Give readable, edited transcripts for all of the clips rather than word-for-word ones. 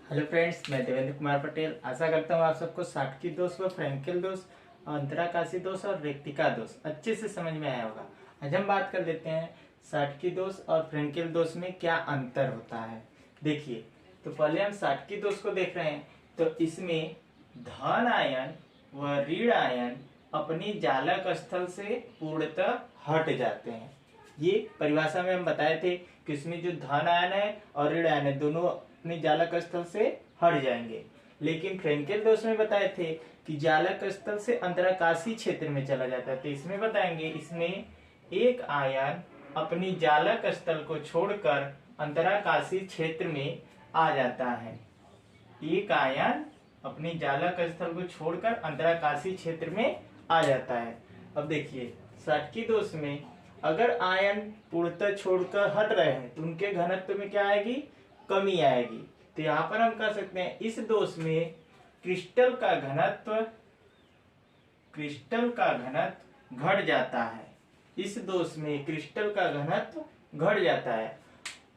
Hello friends, मैं देवेंद्र कुमार पटेल। आशा करता हूँ आप सबको शाटकी दोष व फ्रैंकेल दोष, अंतराकाशी दोष और रेक्टिका दोष अच्छे से समझ में आया होगा। आज हम बात कर लेते हैं शाटकी दोष और फ्रैंकेल दोष में क्या अंतर होता है। देखिए, तो पहले हम शाटकी दोष को देख रहे हैं। तो इसमें धन आयन व ऋण आयन अपनी जालक स्थल से पूर्णतः हट जाते हैं। ये परिभाषा में हम बताए थे कि इसमें जो धन आयन है और ऋण आयन है दोनों अपनी जालक स्थल से हट जाएंगे। लेकिन फ्रैंकेल दोष में बताए थे कि जालक स्थल से अंतराकाशी क्षेत्र में चला जाता है। तो इसमें बताएंगे, इसमें एक आयन अपनी जालक स्थल को छोड़कर अंतराकाशी क्षेत्र में आ जाता है। एक आयन अपनी जालक स्थल को छोड़कर अंतराकाशी क्षेत्र में आ जाता है। अब देखिए, शाटकी दोष में अगर आयन पूर्णतः छोड़कर हट रहे हैं तो उनके घनत्व में क्या आएगी? कमी आएगी। तो यहाँ पर हम कर सकते हैं, इस दोष में क्रिस्टल का घनत्व घट जाता है। इस दोष में क्रिस्टल का घनत्व घट जाता है।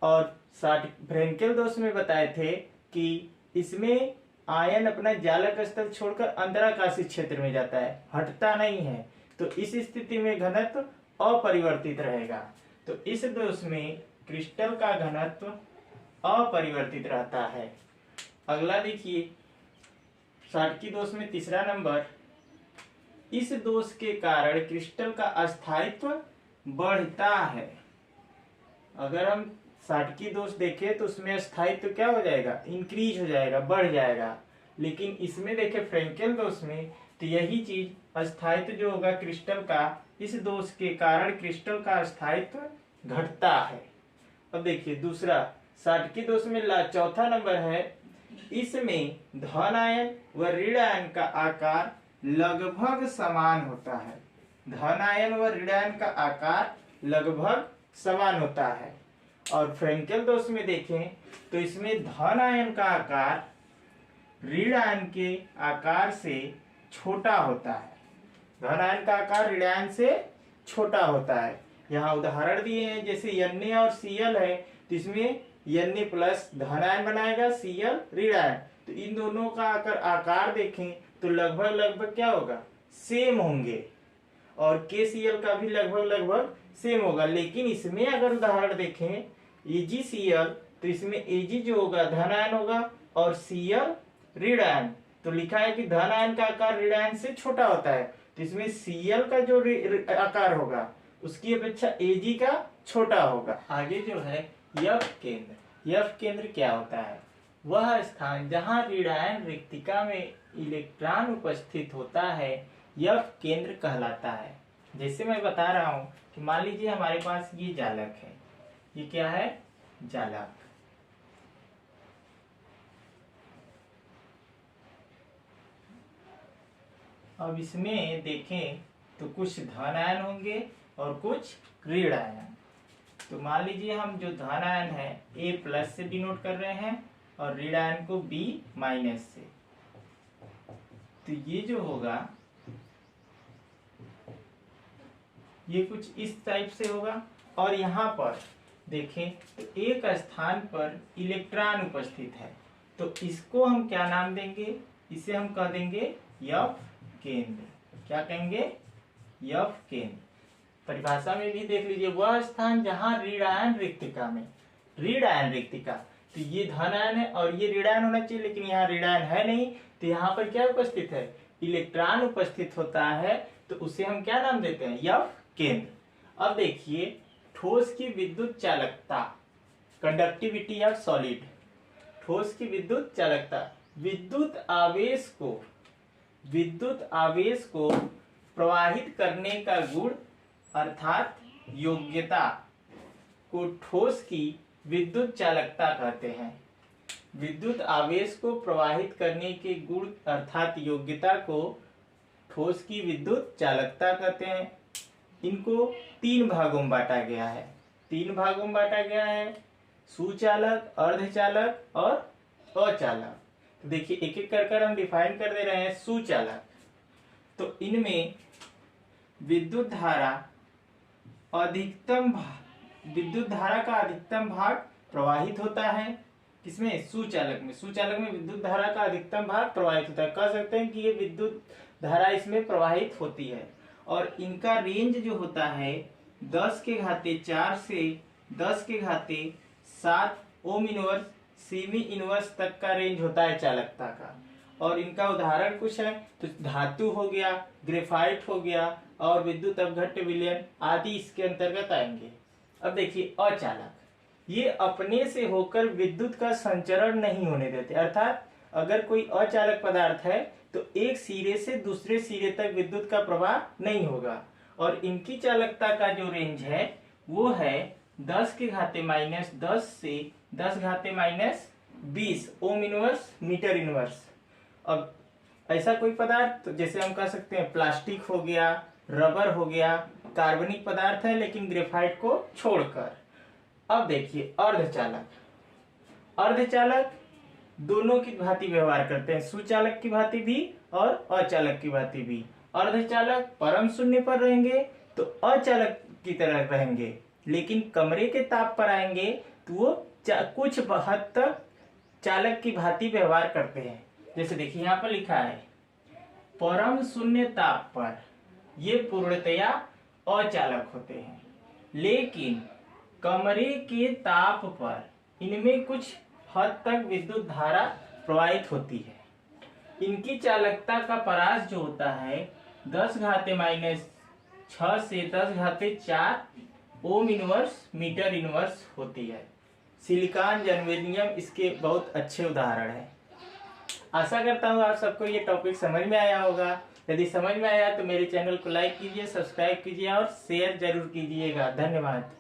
और फ्रैंकेल दोष में बताए थे कि इसमें आयन अपना जालक स्थल छोड़कर अंतराकाशी क्षेत्र में जाता है, हटता नहीं है। तो इस स्थिति में घनत्व अपरिवर्तित रहेगा। तो इस दोष में क्रिस्टल का घनत्व अपरिवर्तित रहता है। अगला देखिए, शाटकी दोष में तीसरा नंबर, इस दोष के कारण क्रिस्टल का अस्थायित्व बढ़ता है। अगर हम शाटकी दोष देखें तो उसमें अस्थायित्व क्या हो जाएगा? इंक्रीज हो जाएगा, बढ़ जाएगा। लेकिन इसमें देखें फ्रैंकेल दोष में, तो यही चीज अस्थायित्व जो होगा क्रिस्टल का, इस दोष के कारण क्रिस्टल का अस्थायित्व घटता है। अब देखिए दूसरा, शाटकी दोष में चौथा नंबर है, इसमें धन आयन व ऋण आयन का आकार लगभग समान होता है। धन आयन व ऋण आयन का आकार लगभग समान होता है। और फ्रैंकेल दोष में देखें तो इसमें धन आयन का आकार ऋण आयन के आकार से छोटा होता है। धन आयन का आकार ऋण आयन से छोटा होता है। यहाँ उदाहरण दिए हैं, जैसे Na और Cl है, तो इसमें Na प्लस धन आयन बनाएगा, Cl ऋण आयन। तो इन दोनों का अगर आकार देखें तो लगभग क्या होगा? सेम होंगे। और KCl का भी लगभग सेम होगा। लेकिन इसमें अगर उदाहरण देखें AgCl, तो इसमें Ag जो होगा धन आयन होगा और Cl ऋण आयन। तो लिखा है कि धन आयन का आकार ऋण आयन से छोटा होता है, तो इसमें Cl का जो आकार होगा उसकी अपेक्षा Ag का छोटा होगा। आगे जो है यफ केंद्र। यफ केंद्र क्या होता है? वह स्थान जहां ऋण आयन रिक्तिका में इलेक्ट्रॉन उपस्थित होता है, यफ केंद्र कहलाता है। जैसे मैं बता रहा हूं कि मान लीजिए हमारे पास ये जालक है। ये क्या है? जालक। अब इसमें देखें तो कुछ धन आयन होंगे और कुछ ऋण आयन। तो मान लीजिए हम जो धन आयन है A प्लस से डिनोट कर रहे हैं और ऋण आयन को B माइनस से। तो ये जो होगा ये कुछ इस टाइप से होगा। और यहाँ पर देखें तो एक स्थान पर इलेक्ट्रॉन उपस्थित है, तो इसको हम क्या नाम देंगे? इसे हम कह देंगे यफ केंद्र। क्या कहेंगे? यफ केंद्र। परिभाषा में भी देख लीजिए, वह स्थान जहां ऋण आयन रिक्तिका में, ऋण आयन रिक्तिका, तो ये धन आयन है और ये ऋण आयन होना चाहिए, लेकिन यहाँ ऋण आयन है नहीं। तो यहाँ पर क्या उपस्थित है? इलेक्ट्रॉन उपस्थित होता है। तो उसे हम क्या नाम देते हैं? यफ केंद्र। अब देखिए, ठोस की विद्युत चालकता, कंडक्टिविटी ऑफ सॉलिड। ठोस की विद्युत चालकता, विद्युत आवेश को प्रवाहित करने का गुण अर्थात योग्यता को ठोस की विद्युत चालकता कहते हैं। विद्युत आवेश को प्रवाहित करने के गुण अर्थात योग्यता को ठोस की विद्युत चालकता कहते हैं। इनको तीन भागों में बांटा गया है। सुचालक, अर्धचालक और अचालक। तो देखिए एक एक कर हम डिफाइन कर दे रहे हैं। सुचालक, तो इनमें विद्युत धारा का अधिकतम भाग प्रवाहित होता है। किसमें, सुचालक में। सुचालक में विद्युत धारा का अधिकतम भाग प्रवाहित होता है। कह सकते हैं कि ये विद्युत धारा इसमें प्रवाहित होती है। और इनका रेंज जो होता है 10⁴ से 10�7 ओम इनवर्स सेमी इनवर्स तक का रेंज होता है चालकता का। और इनका उदाहरण कुछ है तो धातु हो गया, ग्रेफाइट हो गया और विद्युत अपघट्य विलयन आदि इसके अंतर्गत आएंगे। अब देखिए अचालक, ये अपने से होकर विद्युत का संचरण नहीं होने देते। अर्थात अगर कोई अचालक पदार्थ है तो एक सिरे से दूसरे सिरे तक विद्युत का प्रवाह नहीं होगा। और इनकी चालकता का जो रेंज है वो है 10⁻⁻10 से 10⁻⁻20 ओम इनवर्स मीटर इनवर्स। अब ऐसा कोई पदार्थ तो जैसे हम कह सकते हैं प्लास्टिक हो गया, रबर हो गया, कार्बनिक पदार्थ है लेकिन ग्रेफाइट को छोड़कर। अब देखिए अर्धचालक, अर्धचालक दोनों की भांति व्यवहार करते हैं, सुचालक की भांति भी और अचालक की भांति भी। अर्धचालक परम शून्य पर रहेंगे तो अचालक की तरह रहेंगे, लेकिन कमरे के ताप पर आएंगे तो वो कुछ हद तक चालक की भांति व्यवहार करते हैं। जैसे देखिए यहाँ पर लिखा है परम शून्य ताप पर ये पूर्णतया अचालक होते हैं, लेकिन कमरे के ताप पर इनमें कुछ हद तक विद्युत धारा प्रवाहित होती है। इनकी चालकता का परास जो होता है 10⁻⁻6 से 10⁻⁴ ओम इनवर्स मीटर इनवर्स होती है। सिलिकॉन, जर्मेनियम इसके बहुत अच्छे उदाहरण हैं। आशा करता हूँ आप सबको ये टॉपिक समझ में आया होगा। यदि समझ में आया तो मेरे चैनल को लाइक कीजिए, सब्सक्राइब कीजिए और शेयर जरूर कीजिएगा। धन्यवाद।